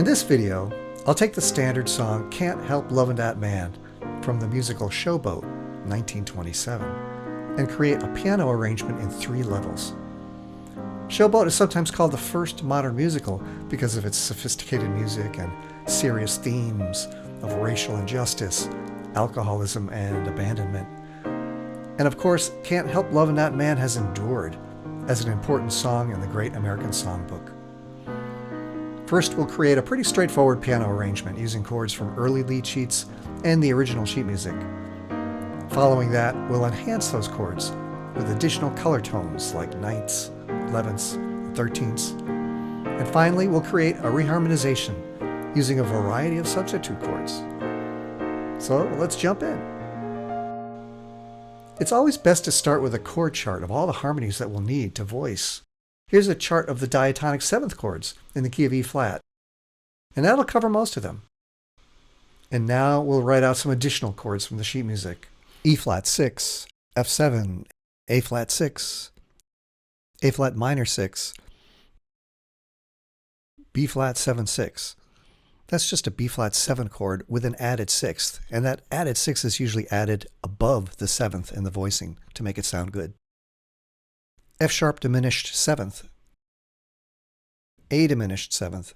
In this video, I'll take the standard song Can't Help Lovin Dat Man from the musical Showboat, 1927, and create a piano arrangement in 3 levels. Showboat is sometimes called the first modern musical because of its sophisticated music and serious themes of racial injustice, alcoholism, and abandonment. And of course, Can't Help Lovin Dat Man has endured as an important song in the Great American Songbook. First, we'll create a pretty straightforward piano arrangement using chords from early lead sheets and the original sheet music. Following that, we'll enhance those chords with additional color tones like ninths, 11ths, 13ths. And finally, we'll create a reharmonization using a variety of substitute chords. So let's jump in. It's always best to start with a chord chart of all the harmonies that we'll need to voice. Here's a chart of the diatonic 7th chords in the key of E flat, and that'll cover most of them. And now we'll write out some additional chords from the sheet music. E flat 6, F7, A flat 6, A flat minor 6, B flat 7 6. That's just a B flat 7 chord with an added 6th, and that added 6 is usually added above the 7th in the voicing to make it sound good. F sharp diminished 7th, A diminished 7th,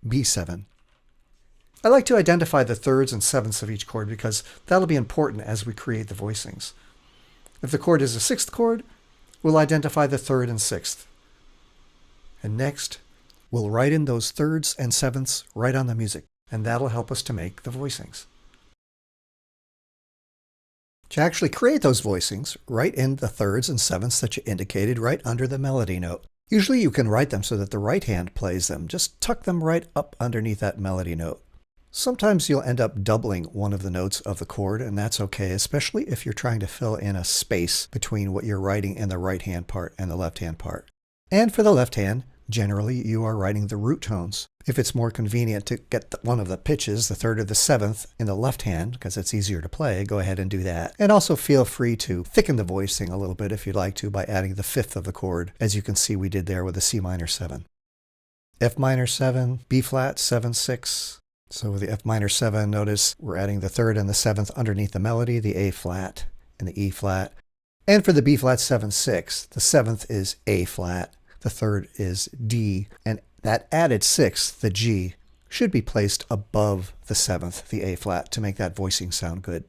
B7. I like to identify the thirds and 7ths of each chord because that'll be important as we create the voicings. If the chord is a 6th chord, we'll identify the 3rd and 6th. And next, we'll write in those 3rds and 7ths right on the music, and that'll help us to make the voicings. To actually create those voicings, write in the 3rds and 7ths that you indicated right under the melody note. Usually you can write them so that the right hand plays them. Just tuck them right up underneath that melody note. Sometimes you'll end up doubling one of the notes of the chord, and that's okay, especially if you're trying to fill in a space between what you're writing in the right hand part and the left hand part. And for the left hand, generally you are writing the root tones. If it's more convenient to get one of the pitches, the 3rd or the 7th, in the left hand, because it's easier to play, go ahead and do that. And also feel free to thicken the voicing a little bit if you'd like to by adding the 5th of the chord, as you can see we did there with the C minor 7. F minor 7, B flat 7 6. So with the F minor 7, notice we're adding the 3rd and the 7th underneath the melody, the A flat and the E flat. And for the B flat 7 6, the 7th is A flat, the 3rd is D, and that added 6th, the G, should be placed above the 7th, the A flat, to make that voicing sound good.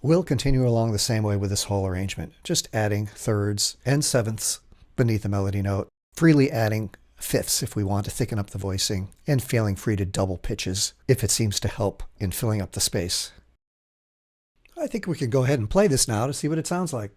We'll continue along the same way with this whole arrangement, just adding 3rds and 7ths beneath the melody note, freely adding 5ths if we want to thicken up the voicing, and feeling free to double pitches if it seems to help in filling up the space. I think we can go ahead and play this now to see what it sounds like.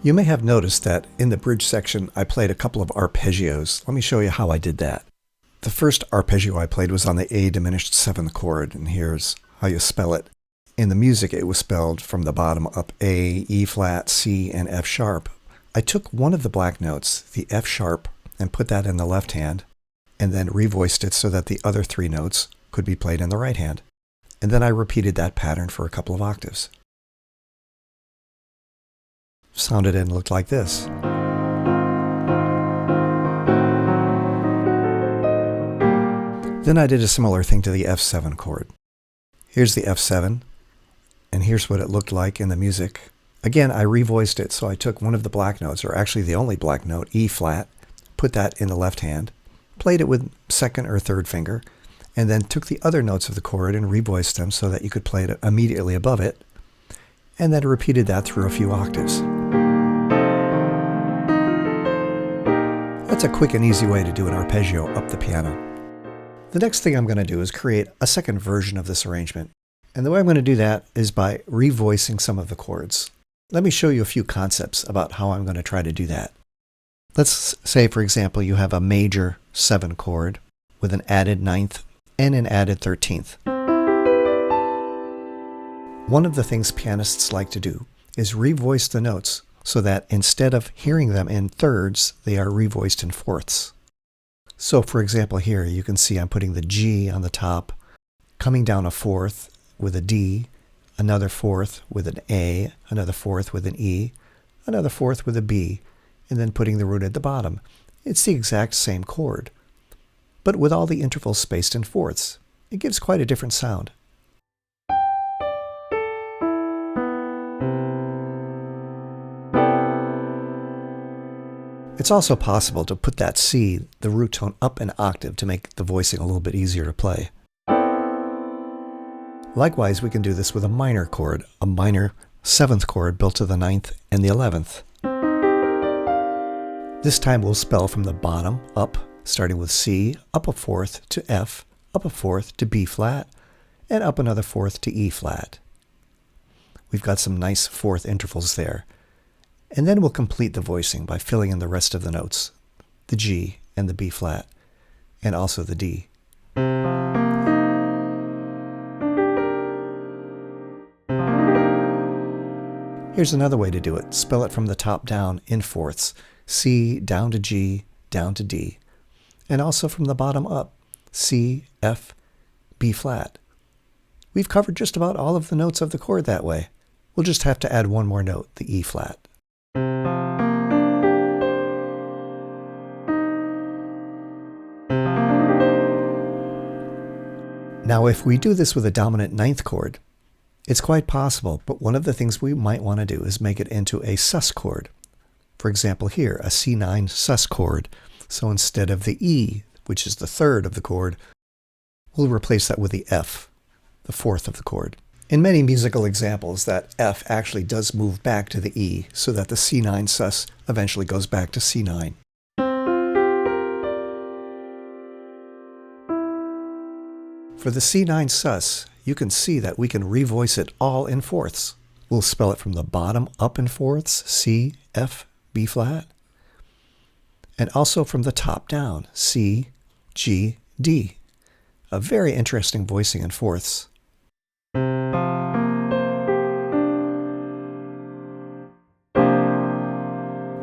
You may have noticed that in the bridge section I played a couple of arpeggios. Let me show you how I did that. The first arpeggio I played was on the A diminished 7th chord, and here's how you spell it. In the music it was spelled from the bottom up A, E flat, C, and F sharp. I took one of the black notes, the F sharp, and put that in the left hand, and then revoiced it so that the other 3 notes could be played in the right hand. And then I repeated that pattern for a couple of octaves. Sounded and looked like this. Then I did a similar thing to the F7 chord. Here's the F7, and here's what it looked like in the music. Again, I revoiced it, so I took one of the black notes, or actually the only black note, E flat, put that in the left hand, played it with second or third finger, and then took the other notes of the chord and revoiced them so that you could play it immediately above it, and then repeated that through a few octaves. That's a quick and easy way to do an arpeggio up the piano. The next thing I'm going to do is create a second version of this arrangement. And the way I'm going to do that is by revoicing some of the chords. Let me show you a few concepts about how I'm going to try to do that. Let's say, for example, you have a major 7 chord with an added 9th and an added 13th. One of the things pianists like to do is revoice the notes so that instead of hearing them in thirds, they are revoiced in fourths. So for example here, you can see I'm putting the G on the top, coming down a fourth with a D, another fourth with an A, another fourth with an E, another fourth with a B, and then putting the root at the bottom. It's the exact same chord, but with all the intervals spaced in fourths. It gives quite a different sound. It's also possible to put that C, the root tone, up an octave to make the voicing a little bit easier to play. Likewise, we can do this with a minor chord, a minor 7th chord built to the 9th and the 11th. This time we'll spell from the bottom up, starting with C, up a fourth to F, up a fourth to B flat, and up another fourth to E flat. We've got some nice fourth intervals there. And then we'll complete the voicing by filling in the rest of the notes, the G and the B flat, and also the D. Here's another way to do it. Spell it from the top down in fourths, C down to G, down to D, and also from the bottom up, C, F, B flat. We've covered just about all of the notes of the chord that way. We'll just have to add one more note, the E flat. Now, if we do this with a dominant 9th chord, it's quite possible, but one of the things we might want to do is make it into a sus chord. For example here, a C9 sus chord. So instead of the E, which is the 3rd of the chord, we'll replace that with the F, the 4th of the chord. In many musical examples, that F actually does move back to the E, so that the C9 sus eventually goes back to C9. For the C9 sus, you can see that we can revoice it all in fourths. We'll spell it from the bottom up in fourths, C, F, B flat, and also from the top down, C, G, D. A very interesting voicing in fourths.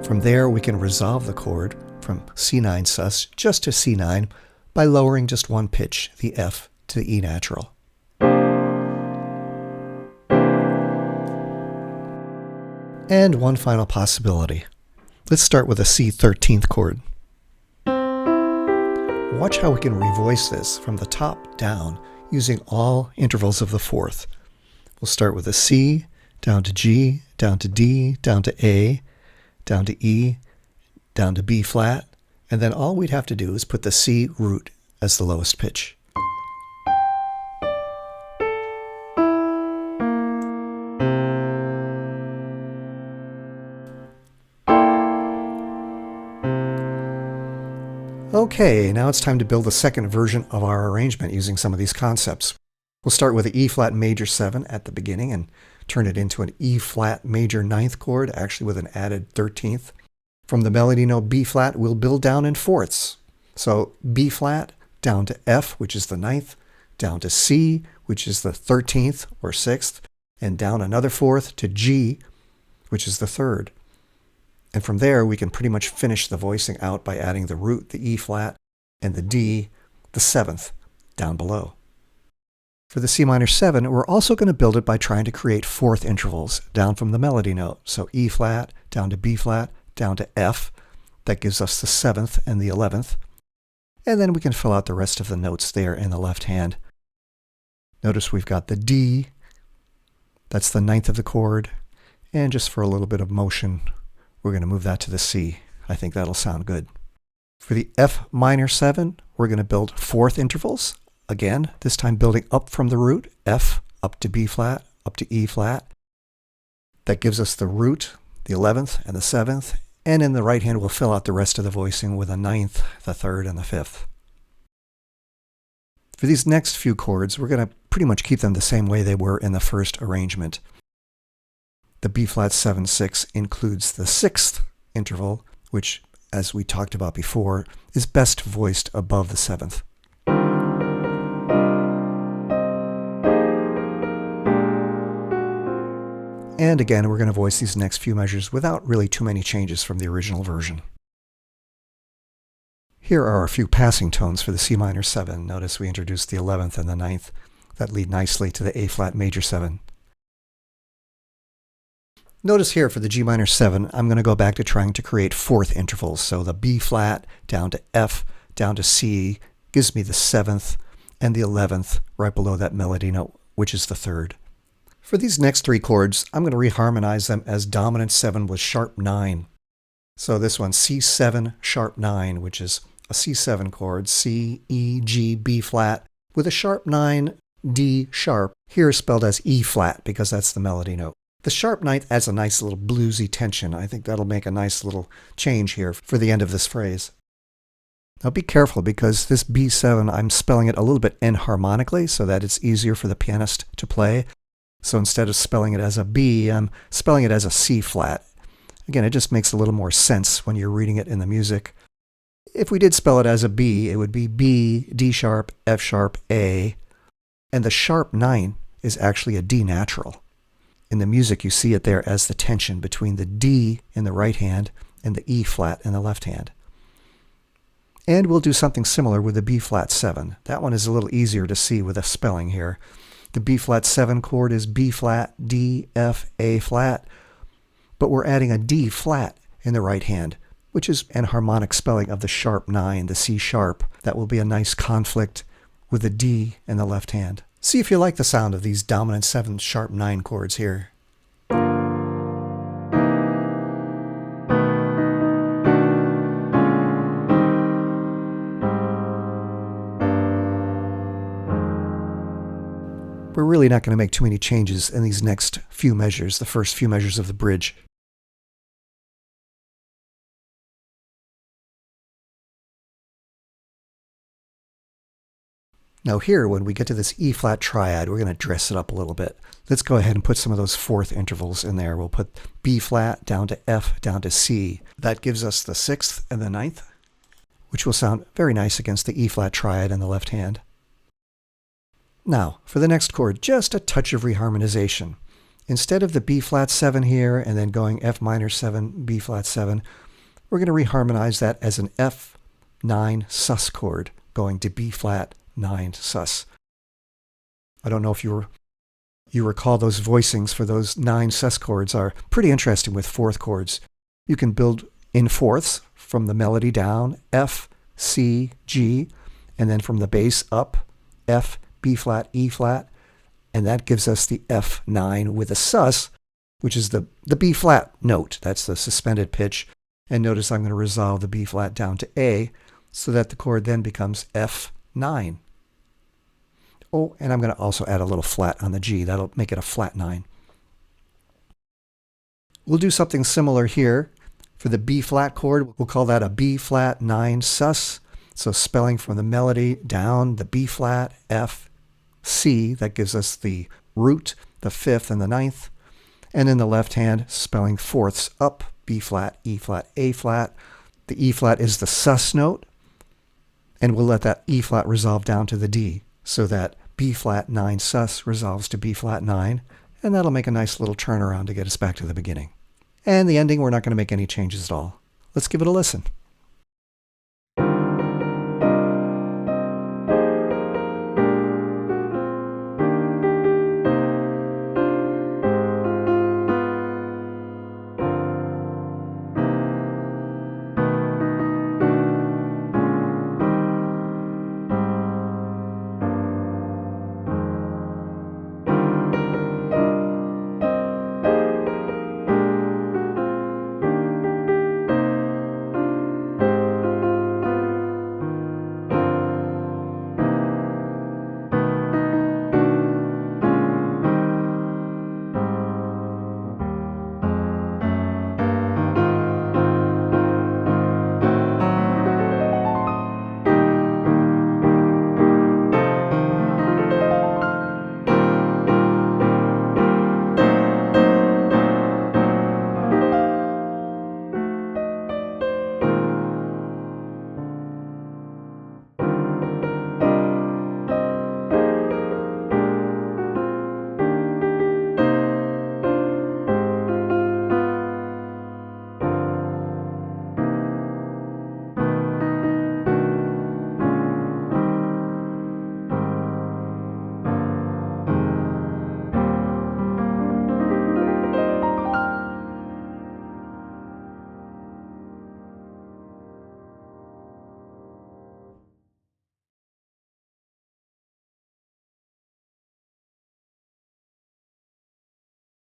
From there, we can resolve the chord from C9 sus just to C9 by lowering just one pitch, the F, to the E natural. And one final possibility. Let's start with a C13th chord. Watch how we can revoice this from the top down using all intervals of the fourth. We'll start with a C, down to G, down to D, down to A, down to E, down to B flat, and then all we'd have to do is put the C root as the lowest pitch. Okay, now it's time to build a second version of our arrangement using some of these concepts. We'll start with an E flat major 7 at the beginning and turn it into an E flat major 9th chord, actually with an added 13th. From the melody note B flat, we'll build down in fourths. So B flat down to F, which is the 9th, down to C, which is the 13th or 6th, and down another fourth to G, which is the 3rd. And from there, we can pretty much finish the voicing out by adding the root, the E flat, and the D, the 7th, down below. For the C minor 7, we're also going to build it by trying to create fourth intervals down from the melody note. So E flat, down to B flat, down to F. That gives us the 7th and the 11th. And then we can fill out the rest of the notes there in the left hand. Notice we've got the D. That's the 9th of the chord. And just for a little bit of motion, we're going to move that to the C. I think that'll sound good. For the F minor 7, we're going to build fourth intervals. Again, this time building up from the root, F up to B flat, up to E flat. That gives us the root, the 11th and the 7th, and in the right hand we'll fill out the rest of the voicing with a 9th, the 3rd, and the 5th. For these next few chords, we're going to pretty much keep them the same way they were in the first arrangement. The B flat 7/6 includes the 6th interval, which, as we talked about before, is best voiced above the 7th. And again, we're going to voice these next few measures without really too many changes from the original version. Here are a few passing tones for the C minor 7. Notice we introduced the 11th and the 9th that lead nicely to the A flat major 7. Notice here for the G minor 7, I'm going to go back to trying to create fourth intervals. So the B flat down to F, down to C gives me the 7th and the 11th right below that melody note, which is the 3rd. For these next three chords, I'm going to reharmonize them as dominant 7 with sharp 9. So this one, C7 sharp 9, which is a C7 chord, C, E, G, B flat, with a sharp 9, D sharp, here spelled as E flat because that's the melody note. The sharp 9th adds a nice little bluesy tension. I think that'll make a nice little change here for the end of this phrase. Now be careful because this B7, I'm spelling it a little bit enharmonically so that it's easier for the pianist to play. So instead of spelling it as a B, I'm spelling it as a C flat. Again, it just makes a little more sense when you're reading it in the music. If we did spell it as a B, it would be B, D sharp, F sharp, A. And the sharp 9 is actually a D natural. In the music, you see it there as the tension between the D in the right hand and the E flat in the left hand. And we'll do something similar with the B flat 7. That one is a little easier to see with the spelling here. The B flat 7 chord is B flat, D, F, A flat, but we're adding a D flat in the right hand, which is an harmonic spelling of the sharp 9, the C sharp. That will be a nice conflict with the D in the left hand. See if you like the sound of these dominant 7 sharp 9 chords here. We're really not going to make too many changes in these next few measures, the first few measures of the bridge. Now here, when we get to this E flat triad, we're going to dress it up a little bit. Let's go ahead and put some of those fourth intervals in there. We'll put B flat down to F down to C. That gives us the 6th and the 9th, which will sound very nice against the E flat triad in the left hand. Now, for the next chord, just a touch of reharmonization. Instead of the B flat 7 here and then going F minor 7, B flat 7, we're going to reharmonize that as an F9 sus chord going to B flat 9 sus. I don't know if you recall those voicings for those 9 sus chords are pretty interesting with fourth chords. You can build in fourths from the melody down, F, C, G, and then from the bass up, F, B flat, E flat, and that gives us the F9 with a sus, which is the B flat note. That's the suspended pitch. And notice I'm going to resolve the B flat down to A so that the chord then becomes F9. Oh, and I'm going to also add a little flat on the G. That'll make it a flat 9. We'll do something similar here. For the B flat chord, we'll call that a B flat 9 sus. So spelling from the melody down, the B flat, F, C, that gives us the root, the 5th and the 9th. And in the left hand, spelling fourths up, B flat, E flat, A flat. The E flat is the sus note. And we'll let that E flat resolve down to the D, so that B flat 9 sus resolves to B flat 9. And that'll make a nice little turnaround to get us back to the beginning. And the ending, we're not going to make any changes at all. Let's give it a listen.